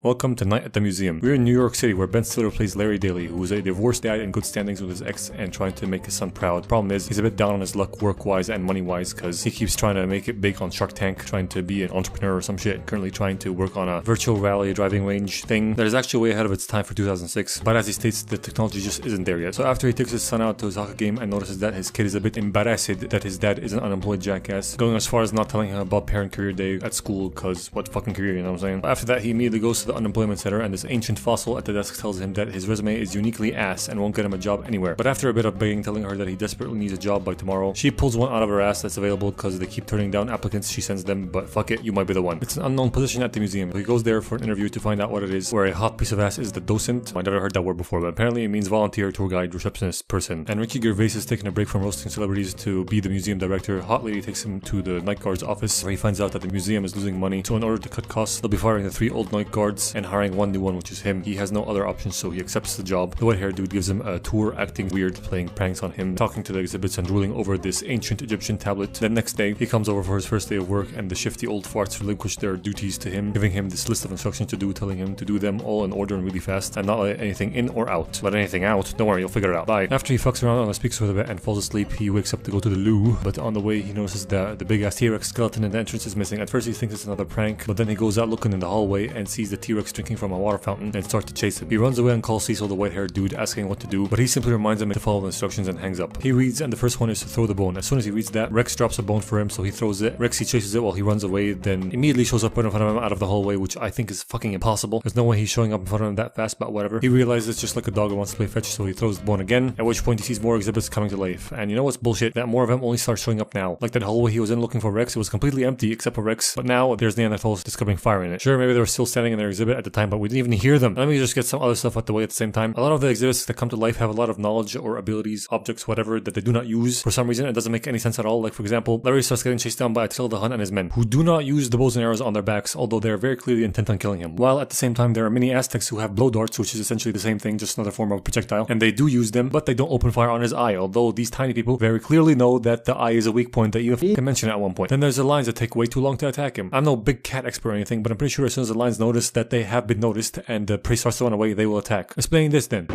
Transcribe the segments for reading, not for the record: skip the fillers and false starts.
Welcome to Night at the Museum. We're in New York City where Ben Stiller plays Larry Daly, who is a divorced dad in good standings with his ex and trying to make his son proud. Problem is, he's a bit down on his luck work-wise and money-wise because he keeps trying to make it big on Shark Tank, trying to be an entrepreneur or some shit, currently trying to work on a virtual rally driving range thing that is actually way ahead of its time for 2006, but as he states, the technology just isn't there yet. So after he takes his son out to his hockey game and notices that his kid is a bit embarrassed that his dad is an unemployed jackass, going as far as not telling him about parent career day at school because what fucking career, you know what I'm saying? After that, he immediately goes to the unemployment center and this ancient fossil at the desk tells him that his resume is uniquely ass and won't get him a job anywhere. But after a bit of begging, telling her that he desperately needs a job by tomorrow, she pulls one out of her ass that's available because they keep turning down applicants she sends them, but fuck it, you might be the one. It's an unknown position at the museum. He goes there for an interview to find out what it is, where a hot piece of ass is the docent. I never heard that word before, but apparently it means volunteer, tour guide, receptionist person. And Ricky Gervais is taking a break from roasting celebrities to be the museum director. Hot lady takes him to the night guard's office where he finds out that the museum is losing money, so in order to cut costs, they'll be firing the 3 old night guards and hiring one new one, which is him. He has no other options, so he accepts the job. The white haired dude gives him a tour, acting weird, playing pranks on him, talking to the exhibits and drooling over this ancient Egyptian tablet. The next day, he comes over for his first day of work and the shifty old farts relinquish their duties to him, giving him this list of instructions to do, telling him to do them all in order and really fast and not let anything in or out. Let anything out? Don't worry, you'll figure it out. Bye. After he fucks around on the speakers for a bit and falls asleep, he wakes up to go to the loo, but on the way he notices that the big ass T-Rex skeleton in the entrance is missing. At first he thinks it's another prank, but then he goes out looking in the hallway and sees the T-Rex drinking from a water fountain and starts to chase him. He runs away and calls Cecil, the white-haired dude, asking what to do, but he simply reminds him to follow the instructions and hangs up. He reads, and the first one is to throw the bone. As soon as he reads that, Rex drops a bone for him, so he throws it. Rexy chases it while he runs away, then immediately shows up right in front of him out of the hallway, which I think is fucking impossible. There's no way he's showing up in front of him that fast, but whatever. He realizes it's just like a dog who wants to play fetch, so he throws the bone again, at which point he sees more exhibits coming to life. And you know what's bullshit? That more of them only start showing up now. Like that hallway he was in looking for Rex, it was completely empty except for Rex, but now there's Neanderthals discovering fire in it. Sure, maybe they were still standing in their exhibit at the time, but we didn't even hear them. Let me just get some other stuff out the way at the same time. A lot of the exhibits that come to life have a lot of knowledge or abilities, objects, whatever, that they do not use. For some reason, it doesn't make any sense at all. Like for example, Larry starts getting chased down by Attila the Hun and his men, who do not use the bows and arrows on their backs, although they are very clearly intent on killing him. While at the same time, there are many Aztecs who have blow darts, which is essentially the same thing, just another form of projectile, and they do use them, but they don't open fire on his eye, although these tiny people very clearly know that the eye is a weak point that you can mention at one point. Then there's the lions that take way too long to attack him. I'm no big cat expert or anything, but I'm pretty sure as soon as the lions notice that they have been noticed and the prey starts to run away, they will attack. Explain this then.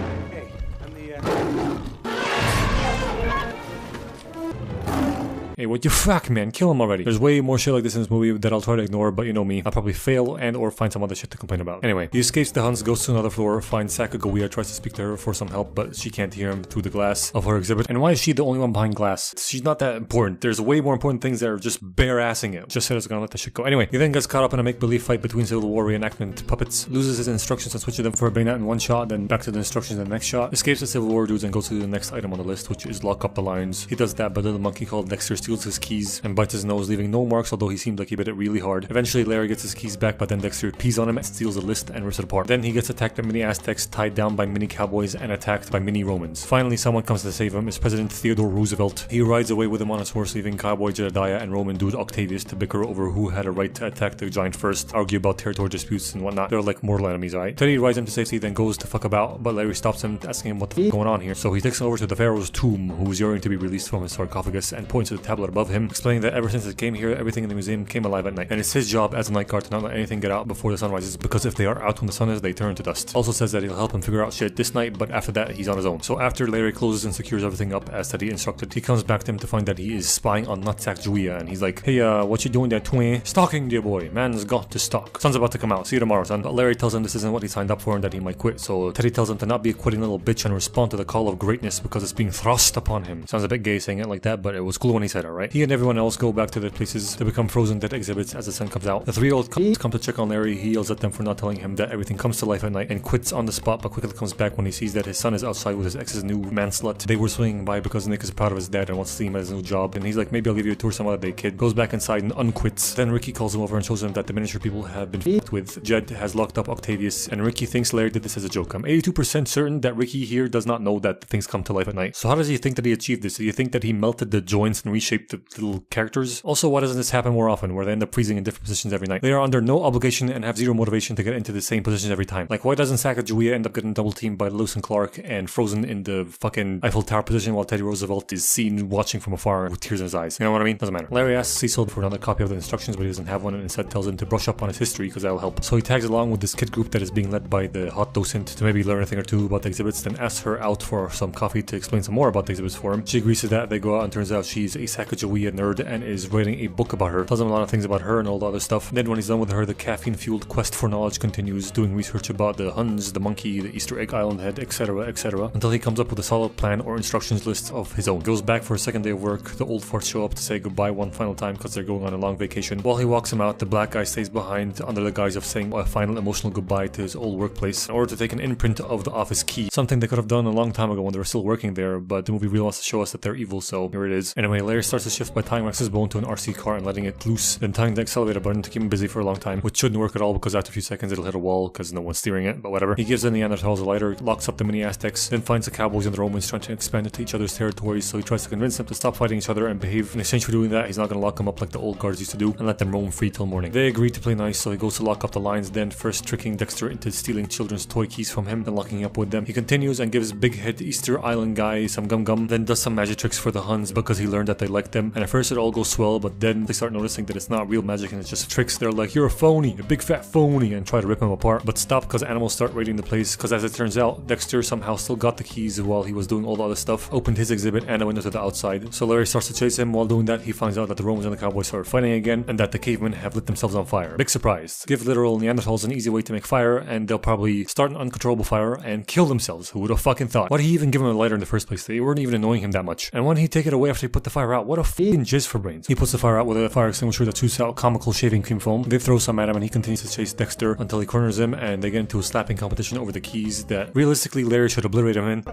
Hey, what you fuck, man? Kill him already. There's way more shit like this in this movie that I'll try to ignore, but you know me, I'll probably fail and or find some other shit to complain about. Anyway, he escapes the Huns, goes to another floor, finds Sacagawea, tries to speak to her for some help, but she can't hear him through the glass of her exhibit. And why is she the only one behind glass? She's not that important. There's way more important things that are just bare-assing it. Just said it's gonna let that shit go. Anyway, he then gets caught up in a make-believe fight between Civil War reenactment puppets, loses his instructions and switches them for a bayonet in one shot, then back to the instructions in the next shot, escapes the Civil War dudes and goes to the next item on the list, which is lock up the lions. He does that, but then the monkey called Dexter steals his keys and bites his nose, leaving no marks, although he seemed like he bit it really hard. Eventually, Larry gets his keys back, but then Dexter pees on him and steals the list and rips it apart. Then he gets attacked by mini Aztecs, tied down by mini cowboys, and attacked by mini Romans. Finally, someone comes to save him. It's President Theodore Roosevelt. He rides away with him on his horse, leaving cowboy Jedediah and Roman dude Octavius to bicker over who had a right to attack the giant first, argue about territory disputes and whatnot. They're like mortal enemies, right? Teddy rides him to safety, then goes to fuck about, but Larry stops him, asking him what the fuck going on here. So he takes him over to the pharaoh's tomb, who is yearning to be released from his sarcophagus, and points to the tablet above him, explaining that ever since it came here, everything in the museum came alive at night, and it's his job as a night guard to not let anything get out before the sun rises, because if they are out when the sun is, they turn to dust. Also says that he'll help him figure out shit this night, but after that he's on his own. So after Larry closes and secures everything up as Teddy instructed, he comes back to him to find that he is spying on Nutsack Julia, and he's like, hey, what you doing there, twin? Stalking, dear boy. Man's got to stalk. Sun's about to come out. See you tomorrow, son. But Larry tells him this isn't what he signed up for and that he might quit, so Teddy tells him to not be a quitting little bitch and respond to the call of greatness because it's being thrust upon him. Sounds a bit gay saying it like that, but it was cool when he said it, right? He and everyone else go back to their places to become frozen dead exhibits as the sun comes out. The 3 old cops come to check on Larry. He yells at them for not telling him that everything comes to life at night and quits on the spot, but quickly comes back when he sees that his son is outside with his ex's new man slut. They were swinging by because Nick is proud of his dad and wants to see him at his new job, and he's like, maybe I'll give you a tour some other day, kid. Goes back inside and unquits. Then Ricky calls him over and shows him that the miniature people have been f***ed with. Jed has locked up Octavius, and Ricky thinks Larry did this as a joke. I'm 82% certain that Ricky here does not know that things come to life at night. So how does he think that he achieved this? Do you think that he melted the joints and reshaped shape the little characters. Also, why doesn't this happen more often, where they end up freezing in different positions every night? They are under no obligation and have zero motivation to get into the same positions every time. Like, why doesn't Sacagawea end up getting double teamed by Lewis and Clark and frozen in the fucking Eiffel Tower position while Teddy Roosevelt is seen watching from afar with tears in his eyes? You know what I mean? Doesn't matter. Larry asks Cecil for another copy of the instructions, but he doesn't have one, and instead tells him to brush up on his history because that'll help. So he tags along with this kid group that is being led by the hot docent to maybe learn a thing or two about the exhibits, then asks her out for some coffee to explain some more about the exhibits for him. She agrees to that. They go out and turns out she's a Sacagawea nerd and is writing a book about her. Tells him a lot of things about her and all the other stuff. Then when he's done with her, the caffeine-fueled quest for knowledge continues, doing research about the Huns, the monkey, the Easter egg island head, etc, etc, until he comes up with a solid plan or instructions list of his own. Goes back for a second day of work. The old farts show up to say goodbye one final time because they're going on a long vacation. While he walks him out, the black guy stays behind under the guise of saying a final emotional goodbye to his old workplace in order to take an imprint of the office key. Something they could have done a long time ago when they were still working there, but the movie really wants to show us that they're evil, so here it is. Anyway, Larry starts the shift by tying Max's bone to an RC car and letting it loose, then tying the accelerator button to keep him busy for a long time, which shouldn't work at all because after a few seconds it'll hit a wall because no one's steering it, but whatever. He gives the Neanderthals a lighter, locks up the mini Aztecs, then finds the Cowboys and the Romans trying to expand into each other's territories, so he tries to convince them to stop fighting each other and behave. In exchange for doing that, he's not going to lock them up like the old guards used to do and let them roam free till morning. They agree to play nice, so he goes to lock up the lions, then first tricking Dexter into stealing children's toy keys from him and locking up with them. He continues and gives big head Easter Island guy some gum, then does some magic tricks for the Huns because he learned that they like them, and at first it all goes swell, but then they start noticing that it's not real magic and it's just tricks. They're like, you're a phony, a big fat phony, and try to rip him apart, but stop because animals start raiding the place, because as it turns out, Dexter somehow still got the keys while he was doing all the other stuff, opened his exhibit and a window to the outside. So Larry starts to chase him. While doing that, he finds out that the Romans and the Cowboys started fighting again and that the cavemen have lit themselves on fire. Big surprise. Give literal Neanderthals an easy way to make fire and they'll probably start an uncontrollable fire and kill themselves. Who would have fucking thought? Why did he even give him a lighter in the first place? They weren't even annoying him that much. And when he take it away after he put the fire out, what a fucking jizz for brains. He puts the fire out with a fire extinguisher that shoots out comical shaving cream foam. They throw some at him and he continues to chase Dexter until he corners him and they get into a slapping competition over the keys that realistically Larry should obliterate him in.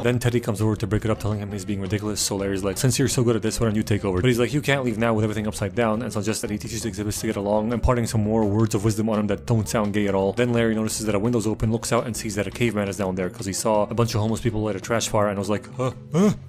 Then Teddy comes over to break it up, telling him he's being ridiculous, so Larry's like, since you're so good at this, why don't you take over? But he's like, you can't leave now with everything upside down, and suggests that he teaches the exhibits to get along, imparting some more words of wisdom on him that don't sound gay at all. Then Larry notices that a window's open, looks out and sees that a caveman is down there, because he saw a bunch of homeless people light a trash fire and was like,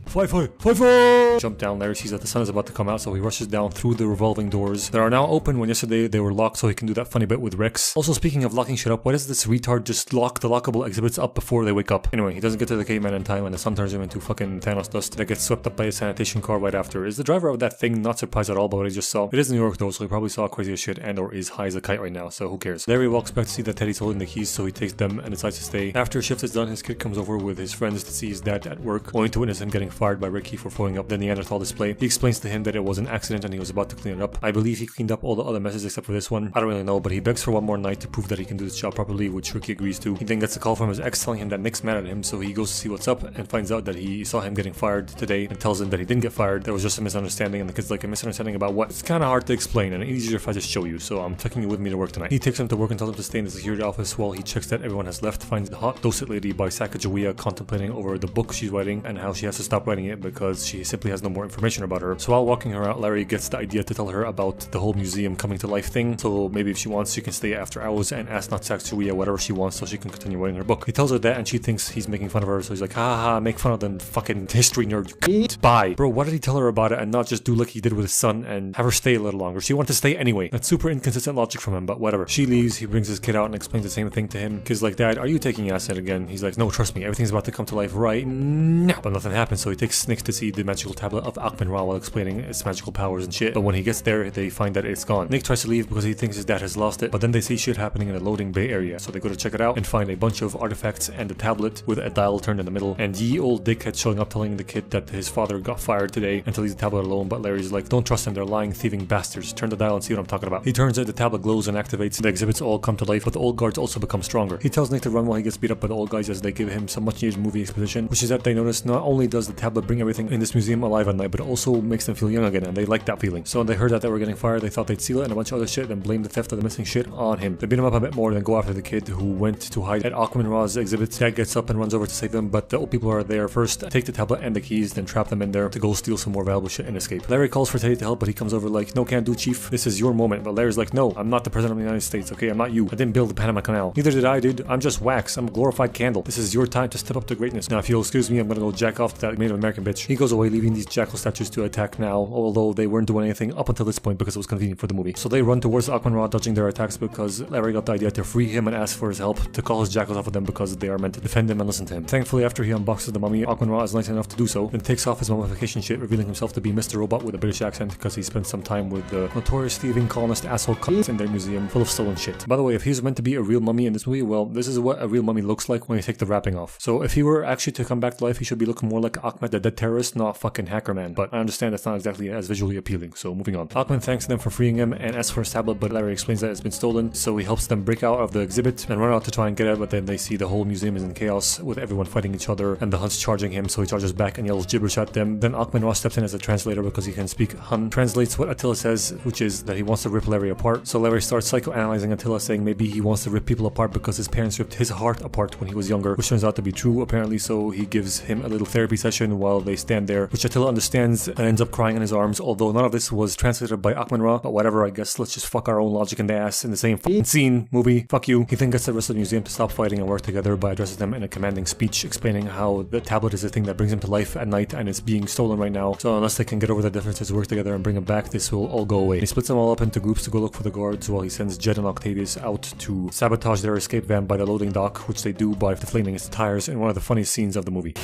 fight! Jump down. Larry sees that the sun is about to come out, so he rushes down through the revolving doors that are now open when yesterday they were locked, so he can do that funny bit with Rex. Also, speaking of locking shit up, why does this retard just lock the lockable exhibits up before they wake up? Anyway, he doesn't get to the caveman in time and the sun turns him into fucking Thanos dust that gets swept up by a sanitation car right after. Is the driver of that thing not surprised at all by what he just saw? It is New York though, so he probably saw crazy as shit and or is high as a kite right now, so who cares? Larry walks back to see that Teddy's holding the keys, so he takes them and decides to stay. After a shift is done, his kid comes over with his friends to see his dad at work, only to witness him getting fired by Ricky for throwing up the Neanderthal display. He explains to him that it was an accident and he was about to clean it up. I believe he cleaned up all the other messes except for this one. I don't really know, but he begs for one more night to prove that he can do this job properly, which Ricky agrees to. He then gets a call from his ex telling him that Nick's mad at him, so he goes to see what's up and finds out that he saw him getting fired today and tells him that he didn't get fired. There was just a misunderstanding, and the kid's like, a misunderstanding about what? It's kind of hard to explain and easier if I just show you, so I'm taking you with me to work tonight. He takes him to work and tells him to stay in the security office while he checks that everyone has left, finds the hot docent lady by Sacagawea contemplating over the book she's writing and how she has to stop writing it because she simply has no more information about her. So while walking her out, Larry gets the idea to tell her about the whole museum coming to life thing, so maybe if she wants she can stay after hours and ask not Sacagawea whatever she wants so she can continue writing her book. He tells her that and she thinks he's making fun of her, so he's like, ha, make fun of the fucking history nerd, you bye. Bro, why did he tell her about it and not just do like he did with his son and have her stay a little longer? She wanted to stay anyway. That's super inconsistent logic from him, but whatever. She leaves, he brings his kid out and explains the same thing to him. Kid's like, Dad, are you taking acid again? He's like, no, trust me, everything's about to come to life right now. But nothing happens, so he takes Nick to see the magical tablet of Akmenra while explaining its magical powers and shit. But when he gets there, they find that it's gone. Nick tries to leave because he thinks his dad has lost it, but then they see shit happening in the loading bay area, so they go to check it out and find a bunch of artifacts and a tablet with a dial turned in the middle, and ye old dickhead showing up telling the kid that his father got fired today until he's the tablet alone, but Larry's like, don't trust them, they're lying, thieving bastards. Turn the dial and see what I'm talking about. He turns it, the tablet glows and activates, the exhibits all come to life, but the old guards also become stronger. He tells Nick to run while he gets beat up by the old guys as they give him some much needed movie exposition, which is that they notice not only does the tablet bring everything in this museum alive at night, but it also makes them feel young again, and they like that feeling. So when they heard that they were getting fired, they thought they'd steal it and a bunch of other shit, then blame the theft of the missing shit on him. They beat him up a bit more, then go after the kid who went to hide at Akmenra's exhibit. Dad gets up and runs over to save him, but the old people are there first, take the tablet and the keys, then trap them in there to go steal some more valuable shit and escape. Larry calls for Teddy to help, but he comes over like, no, can't do, chief, this is your moment. But Larry's like, no, I'm not the president of the United States, okay, I'm not you. I didn't build the Panama Canal. Neither did I, dude. I'm just wax. I'm a glorified candle. This is your time to step up to greatness. Now if you'll excuse me, I'm gonna go jack off to that Native American bitch. He goes away, leaving these jackal statues to attack now, although they weren't doing anything up until this point because it was convenient for the movie. So they run towards Aqman-Ra, dodging their attacks because Larry got the idea to free him and ask for his help to call his jackals off of them because they are meant to defend him and listen to him. Thankfully, after he unboxes the mummy, Aqman-Ra is nice enough to do so, then takes off his mummification shit, revealing himself to be Mr. Robot with a British accent because he spent some time with the notorious thieving colonist asshole cunts in their museum full of stolen shit. By the way, if he's meant to be a real mummy in this movie, well, this is what a real mummy looks like when you take the wrapping off. So if he were actually to come back to life, he should be looking more like Ahmed the dead terrorist, not fucking hacker man. But I understand that's not exactly as visually appealing, so moving on. Ahmed thanks them for freeing him and asks for his tablet, but Larry explains that it's been stolen, so he helps them break out of the exhibit and run out to try and get it, but then they see the whole museum is in chaos with everyone fighting each other and the Huns charging him, so he charges back and yells gibberish at them. Then Aqman-Ra steps in as a translator because he can speak Hun, translates what Attila says, which is that he wants to rip Larry apart. So Larry starts psychoanalyzing Attila, saying maybe he wants to rip people apart because his parents ripped his heart apart when he was younger, which turns out to be true apparently, so he gives him a little therapy session while they stand there, which Attila understands and ends up crying in his arms, although none of this was translated by Aqman-Ra, but whatever, I guess let's just fuck our own logic in the ass in the same fucking scene, movie, fuck you. He then gets the rest of the museum to stop fighting and work together by addressing them in a commanding speech, explaining how the tablet is the thing that brings him to life at night and it's being stolen right now, so unless they can get over the differences, work together and bring him back, this will all go away. He splits them all up into groups to go look for the guards while he sends Jed and Octavius out to sabotage their escape van by the loading dock, which they do by deflating its tires in one of the funniest scenes of the movie.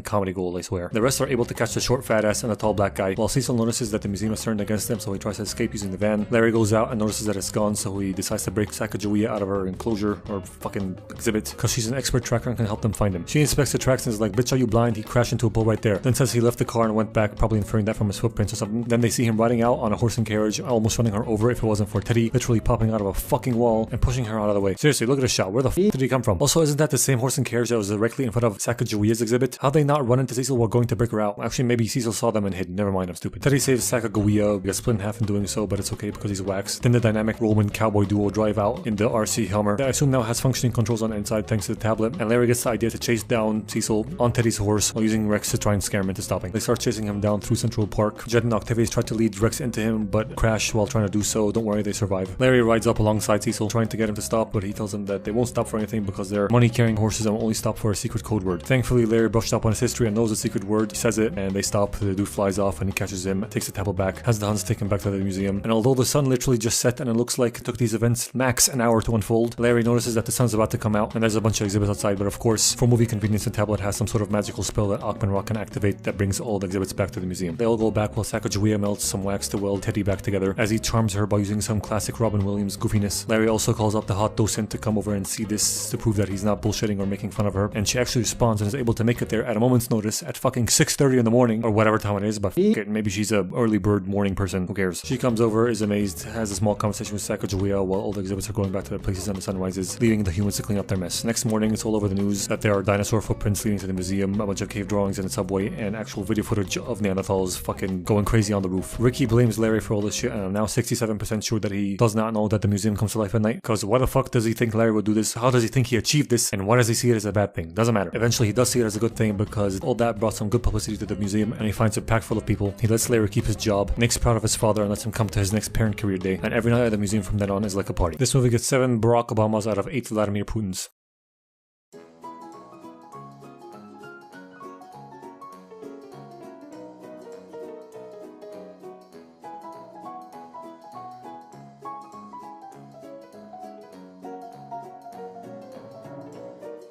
Comedy gold, I swear. The rest are able to catch the short fat ass and the tall black guy, while Cecil notices that the museum is turned against them, so he tries to escape using the van. Larry goes out and notices that it's gone, so he decides to break Sacagawea out of her enclosure, or fucking exhibit, because she's an expert tracker and can help them find him. She inspects the tracks and is like, bitch, are you blind? He crashed into a pole right there. Then says he left the car and went back, probably inferring that from his footprints or something. Then they see him riding out on a horse and carriage, almost running her over if it wasn't for Teddy literally popping out of a fucking wall and pushing her out of the way. Seriously, look at the shot. Where the f did he come from? Also, isn't that the same horse and carriage that was directly in front of Sacagawea's exhibit? How'd they not run into Cecil while going to break her out? Actually, maybe Cecil saw them and hid. Never mind, I'm stupid. Teddy saves Sacagawea, gets split in half in doing so, but it's okay because he's waxed. Then the dynamic Roman cowboy duo drive out in the RC Hummer that I assume now has functioning controls on the inside thanks to the tablet, and Larry gets the idea to chase down Cecil on Teddy's horse while using Rex to try and scare him into stopping. They start chasing him down through Central Park. Jed and Octavius try to lead Rex into him, but crash while trying to do so. Don't worry, they survive. Larry rides up alongside Cecil, trying to get him to stop, but he tells him that they won't stop for anything because they're money-carrying horses and will only stop for a secret code word. Thankfully, Larry brushed up on his history and knows the secret word. He says it, and they stop. The dude flies off and he catches him, takes the tablet back, has the Huns take him back to the museum. And although the sun literally just set and it looks like it took these events max an hour to unfold, Larry notices that the sun's about to come out and there's a bunch of exhibits outside, but of course, for movie convenience, the tablet has some sort of magical spell that Aqman-Ra can activate that brings all the exhibits back to the museum. They all go back while Sacagawea melts some wax to weld Teddy back together as he charms her by using some classic Robin Williams goofiness. Larry also calls up the hot docent to come over and see this to prove that he's not bullshitting or making fun of her, and she actually responds and is able to make it there at a moment's notice at fucking 6:30 in the morning, or whatever time it is, but f it, maybe she's a early bird morning person, who cares. She comes over, is amazed, has a small conversation with Sacagawea while all the exhibits are going back to their places and the sun rises, leaving the humans to clean up their mess. Next morning, it's all over the news that there are dinosaur footprints leading to the museum, a bunch of cave drawings in the subway, and actual video footage of Neanderthals fucking going crazy on the roof. Ricky blames Larry for all this shit, and I'm now 67% sure that he does not know that the museum comes to life at night, because why the fuck does he think Larry would do this? How does he think he achieved this? And why does he see it as a bad thing? Doesn't matter. Eventually, he does see it as a good thing because all that brought some good publicity to the museum, and he finds it packed full of people. He lets Larry keep his job, makes proud of his father, and lets him come to his next parent career day, and every night at the museum from then on is like a party. This movie gets 7 Barack Obamas out of 8 Vladimir Putins.